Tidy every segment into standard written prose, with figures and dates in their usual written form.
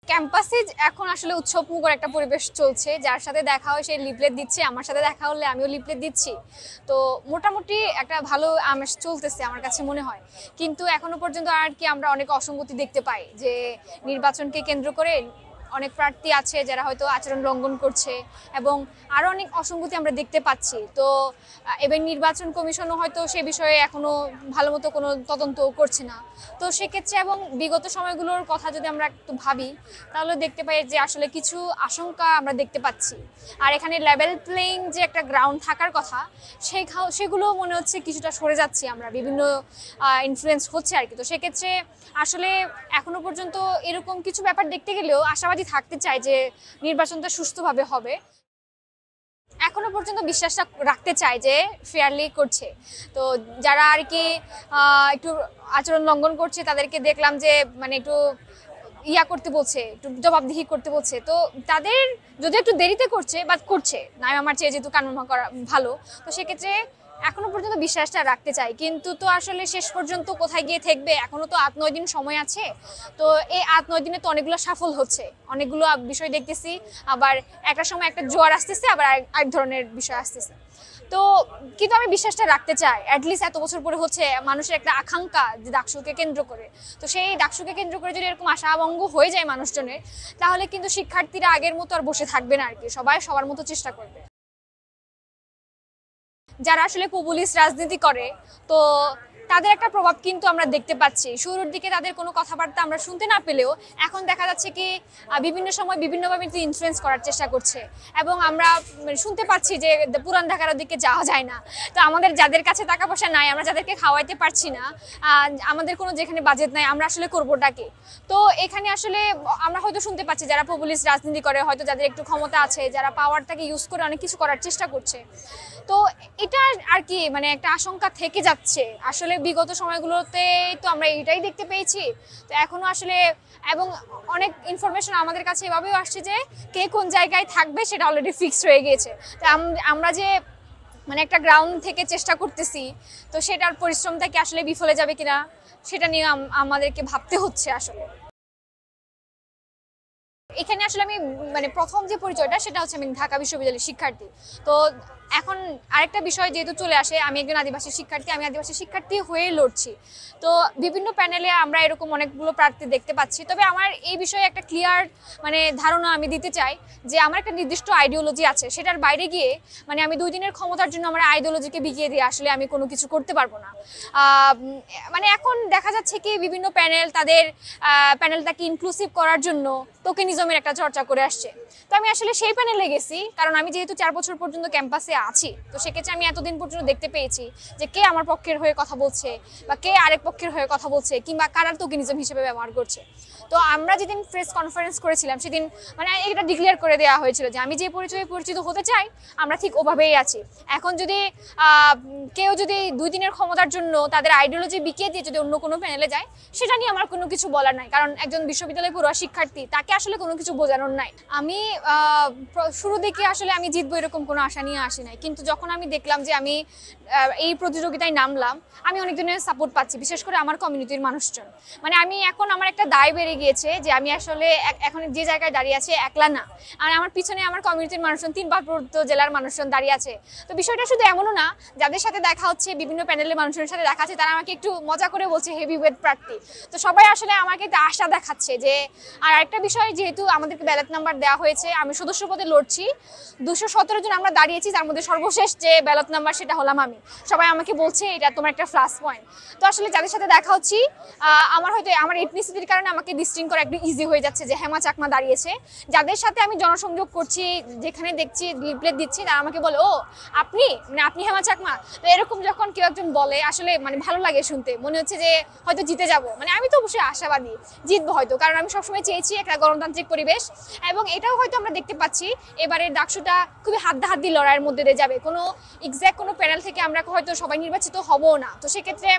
ক্যাম্পাসে এখন আসলে উৎসবমুখর একটা পরিবেশ চলছে, যার সাথে দেখা হয় সে লিফলেট দিচ্ছে, আমার সাথে দেখা হলে আমিও লিফলেট দিচ্ছি। তো মোটামুটি একটা ভালো আমেজ চলতেছে আমার কাছে মনে হয়। কিন্তু এখনো পর্যন্ত আর কি আমরা অনেক অসঙ্গতি দেখতে পাই যে নির্বাচনকে কেন্দ্র করে অনেক প্রার্থী আছে যারা হয়তো আচরণ লঙ্ঘন করছে এবং আরও অনেক অসঙ্গতি আমরা দেখতে পাচ্ছি। তো এবার নির্বাচন কমিশনও হয়তো সে বিষয়ে এখনো ভালো মতো কোনো তদন্ত করছে না। তো সেক্ষেত্রে এবং বিগত সময়গুলোর কথা যদি আমরা একটু ভাবি তাহলে দেখতে পাই যে আসলে কিছু আশঙ্কা আমরা দেখতে পাচ্ছি। আর এখানে লেভেল প্লেইং যে একটা গ্রাউন্ড থাকার কথা সেগুলো মনে হচ্ছে কিছুটা সরে যাচ্ছি আমরা, বিভিন্ন ইনফ্লুয়েন্স হচ্ছে আর কি। তো সেক্ষেত্রে আসলে এখনো পর্যন্ত এরকম কিছু ব্যাপার দেখতে গেলেও আশাবাদী থাকতে চাই যে নির্বাচনটা সুষ্ঠুভাবে হবে। এখনো পর্যন্ত বিশ্বাসটা রাখতে চাই যে ফেয়ারলি করছে। তো যারা আর কি একটু আচরণ লঙ্ঘন করছে তাদেরকে দেখলাম যে মানে একটু করতে বলছে, একটু জবাবদিহি করতে বলছে। তো তাদের যদি একটু দেরিতে করছে বাট করছে না, আমার চেয়ে যেহেতু কানুন করা ভালো, তো সেক্ষেত্রে এখনো পর্যন্ত বিশ্বাসটা রাখতে চাই। কিন্তু তো আসলে শেষ পর্যন্ত কোথায় গিয়ে থাকবে, এখনো তো ৮-৯ দিন সময় আছে। তো এই ৮-৯ দিনে তো অনেকগুলো সাফল হচ্ছে, অনেকগুলো বিষয় দেখতেছি। আবার একটা সময় একটা জোয়ার আসতেছে, আবার আরেক ধরনের বিষয় আসতেছে। তো কিন্তু আমি বিশ্বাসটা রাখতে চাই, অ্যাটলিস্ট এত বছর পরে হচ্ছে মানুষের একটা আকাঙ্ক্ষা যে ডাকসুকে কেন্দ্র করে। তো সেই ডাকসুকে কেন্দ্র করে যদি এরকম আশাভঙ্গ হয়ে যায় মানুষজনের, তাহলে কিন্তু শিক্ষার্থীরা আগের মতো আর বসে থাকবে না আর কি, সবাই সবার মতো চেষ্টা করবে। যারা আসলে পপুলিস্ট রাজনীতি করে তো তাদের একটা প্রভাব কিন্তু আমরা দেখতে পাচ্ছি। শুরুর দিকে তাদের কোনো কথাবার্তা আমরা শুনতে না পেলেও এখন দেখা যাচ্ছে কি বিভিন্ন সময় বিভিন্নভাবে ইনফ্লুয়েন্স করার চেষ্টা করছে। এবং আমরা শুনতে পাচ্ছি যে পুরান ঢাকার দিকে যাওয়া যায় না। তো আমাদের যাদের কাছে টাকা পয়সা নাই, আমরা যাদেরকে খাওয়াইতে পারছি না, আমাদের কোনো যেখানে বাজেট নাই, আমরা আসলে করবোটা কি? তো এখানে আসলে আমরা হয়তো শুনতে পাচ্ছি যারা পপুলিস্ট রাজনীতি করে, হয়তো যাদের একটু ক্ষমতা আছে, যারা পাওয়ারটাকে ইউজ করে অনেক কিছু করার চেষ্টা করছে। তো এটা আর কি মানে একটা আশঙ্কা থেকে যাচ্ছে। আসলে বিগত সময়গুলোতে তো আমরা এটাই দেখতে পেয়েছি। তো এখনো আসলে এবং অনেক ইনফরমেশন আমাদের কাছে এভাবেও আসছে যে কে কোন জায়গায় থাকবে সেটা অলরেডি ফিক্সড হয়ে গিয়েছে। তো আমরা যে মানে একটা গ্রাউন্ড থেকে চেষ্টা করতেছি, তো সেটার পরিশ্রমটা কি আসলে বিফলে যাবে কিনা সেটা নিয়ে আমাদেরকে ভাবতে হচ্ছে আসলে। এখানে আসলে আমি মানে প্রথম যে পরিচয়টা সেটা হচ্ছে আমি ঢাকা বিশ্ববিদ্যালয়ের শিক্ষার্থী। তো এখন আরেকটা বিষয় যেহেতু চলে আসে, আমি একজন আদিবাসী শিক্ষার্থী, আমি আদিবাসী শিক্ষার্থী হয়ে লড়ছি। তো বিভিন্ন প্যানেলে আমরা এরকম অনেকগুলো প্রার্থী দেখতে পাচ্ছি। তবে আমার এই বিষয়ে একটা ক্লিয়ার মানে ধারণা আমি দিতে চাই যে আমার একটা নির্দিষ্ট আইডিওলজি আছে, সেটার বাইরে গিয়ে মানে আমি 2 দিনের ক্ষমতার জন্য আমার আইডিওলজিকে বিকিয়ে দিয়ে আসলে আমি কোনো কিছু করতে পারবো না। মানে এখন দেখা যাচ্ছে কি বিভিন্ন প্যানেল তাদের প্যানেলটাকে ইনক্লুসিভ করার জন্য টোকেনিজমের একটা চর্চা করে আসছে। তো আমি আসলে সেই প্যানেলে গেছি, কারণ আমি যেহেতু 4 বছর পর্যন্ত ক্যাম্পাসে আছি। তো সেক্ষেত্রে আমি এতদিন পর্যন্ত দেখতে পেয়েছি যে কে আমার পক্ষের হয়ে কথা বলছে বা কে আরেক পক্ষের হয়ে কথা বলছে, কিংবা কারা টোকেনিজম হিসেবে ব্যবহার করছে। তো আমরা যেদিন প্রেস কনফারেন্স করেছিলাম সেদিন মানে এটা ডিক্লেয়ার করে দেওয়া হয়েছিল যে আমি যে পরিচয়ে পরিচিত হতে চাই আমরা ঠিক ওভাবেই আছি। এখন যদি কেউ যদি 2 দিনের ক্ষমতার জন্য তাদের আইডিওলজি বিকিয়ে দিয়ে যদি অন্য কোনো প্যানেলে যায়, সেটা নিয়ে আমার কোনো কিছু বলার নাই, কারণ একজন বিশ্ববিদ্যালয় পড়ুয়া শিক্ষার্থী, তাকে আসলে কোনো কিছু বোঝানোর নাই। আমি শুরু দিকে আসলে আমি জিতবো এরকম কোনো আশা নিয়ে আসি নাই, কিন্তু যখন আমি দেখলাম যে আমি এই প্রতিযোগিতায় নামলাম, আমি অনেক জনের সাপোর্ট পাচ্ছি, বিশেষ করে আমার কমিউনিটির মানুষজন। মানে আমি এখন আমার একটা দায় বেড়ে গিয়েছে যে আমি আসলে এখন যে জায়গায় দাঁড়িয়ে আছি একলা না, আর আমার পিছনে আমার কমিউনিটির মানুষজন 3 পার্বত্য জেলার মানুষজন দাঁড়িয়ে আছে। তো বিষয়টা শুধু এমনও না, যাদের সাথে দেখা হচ্ছে বিভিন্ন প্যানেলের মানুষের সাথে দেখা আছে, তারা আমাকে একটু মজা করে বলছে হেভি ওয়েট প্রার্থী। তো সবাই আসলে আমাকে একটা আশা দেখাচ্ছে যে। আর একটা বিষয়, যেহেতু আমাদেরকে ব্যালট নাম্বার দেওয়া হয়েছে, আমি সদস্য পদে লড়ছি, 217 জন আমরা দাঁড়িয়েছি, তার মধ্যে সর্বশেষ যে ব্যালট নাম্বার সেটা হলাম আমি। সবাই আমাকে বলছে এটা তোমার একটা প্লাস পয়েন্ট। তো আসলে যাদের সাথে দেখা হচ্ছি, আমার হয়তো আমার এথনিসিটির কারণে আমাকে ডিস্টিং করা একটু ইজি হয়ে যাচ্ছে যে হেমা চাকমা দাঁড়িয়েছে। যাদের সাথে আমি জনসংযোগ করছি, যেখানে দেখছি লিফলেট দিচ্ছি, তারা আমাকে বলে ও আপনি মানে আপনি হেমা চাকমা। তো এরকম যখন কেউ একজন বলে আসলে মানে ভালো লাগে শুনতে, মনে হচ্ছে যে হয়তো জিতে যাব। মানে আমি তো অবশ্যই আশাবাদী জিতবো হয়তো, কারণ আমি সবসময় চেয়েছি একটা গণতান্ত্রিক পরিবেশ। এবং এটাও হয়তো আমরা দেখতে পাচ্ছি এবারের ডাকসুটা খুবই হাড্ডাহাড্ডি লড়াইয়ের মধ্যে দিয়ে যাবে, কোনো এক্স্যাক্ট কোনো প্যানেল থেকে আমরা হয়তো সবাই নির্বাচিত হবও না। তো সেক্ষেত্রে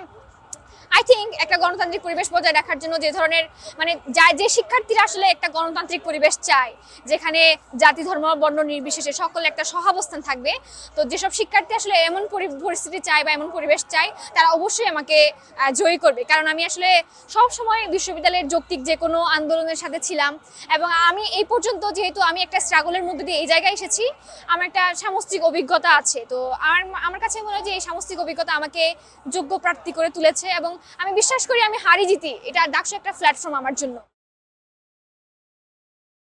আই থিঙ্ক একটা গণতান্ত্রিক পরিবেশ বজায় রাখার জন্য যে ধরনের মানে যে শিক্ষার্থীরা আসলে একটা গণতান্ত্রিক পরিবেশ চায়, যেখানে জাতি ধর্ম বর্ণ নির্বিশেষে সকলে একটা সহাবস্থান থাকবে, তো যেসব শিক্ষার্থী আসলে এমন পরিস্থিতি চায় বা এমন পরিবেশ চায়, তারা অবশ্যই আমাকে জয়ী করবে। কারণ আমি আসলে সব সময় বিশ্ববিদ্যালয়ের যৌক্তিক যে কোনো আন্দোলনের সাথে ছিলাম, এবং আমি এই পর্যন্ত যেহেতু আমি একটা স্ট্রাগলের মধ্যে দিয়ে এই জায়গায় এসেছি, আমার একটা সামষ্টিক অভিজ্ঞতা আছে। তো আমার কাছে মনে হয় যে এই সামষ্টিক অভিজ্ঞতা আমাকে যোগ্য প্রার্থী করে তুলেছে, এবং আমি বিশ্বাস করি আমি হারি জিতি, এটা ডাকসু একটা প্ল্যাটফর্ম আমার জন্য।